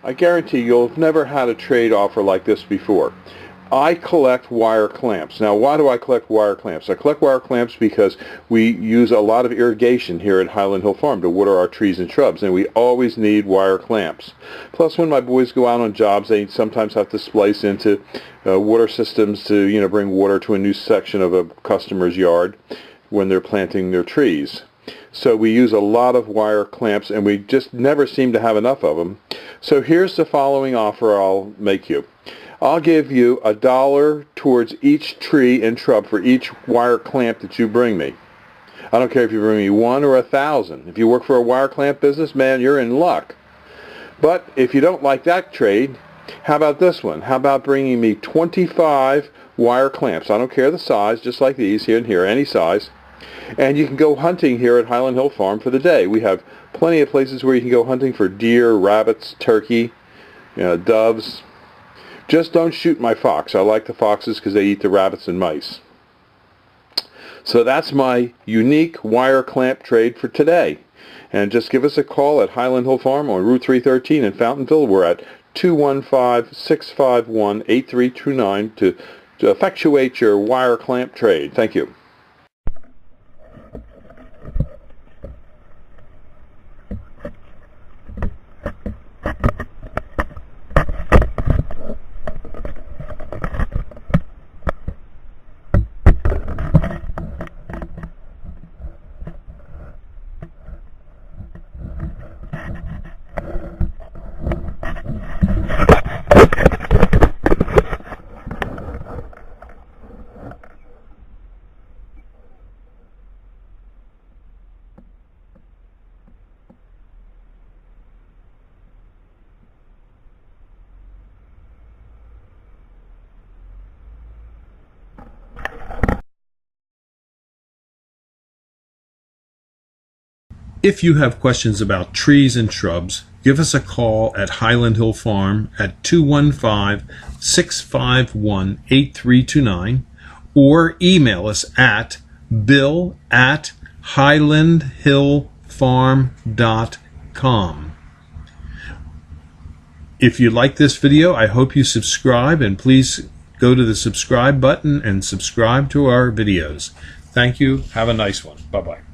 I guarantee you'll have never had a trade offer like this before. I collect wire clamps. Now, why do I collect wire clamps? I collect wire clamps because we use a lot of irrigation here at Highland Hill Farm to water our trees and shrubs, and we always need wire clamps. Plus, when my boys go out on jobs, they sometimes have to splice into water systems to, bring water to a new section of a customer's yard when they're planting their trees. So we use a lot of wire clamps, and we just never seem to have enough of them. So here's the following offer I'll make you. I'll give you $1 towards each tree and shrub for each wire clamp that you bring me. I don't care if you bring me 1 or 1,000. If you work for a wire clamp business, man, you're in luck. But if you don't like that trade, how about this one? How about bringing me 25 wire clamps? I don't care the size, just like these here and here, any size. And you can go hunting here at Highland Hill Farm for the day. We have plenty of places where you can go hunting for deer, rabbits, turkey, doves. Just don't shoot my fox. I like the foxes because they eat the rabbits and mice. So that's my unique wire clamp trade for today. And just give us a call at Highland Hill Farm on Route 313 in Fountainville. We're at 215-651-8329 to effectuate your wire clamp trade. Thank you. If you have questions about trees and shrubs, give us a call at Highland Hill Farm at 215-651-8329 or email us at bill@highlandhillfarm.com. If you like this video, I hope you subscribe, and please go to the subscribe button and subscribe to our videos. Thank you. Have a nice one. Bye-bye.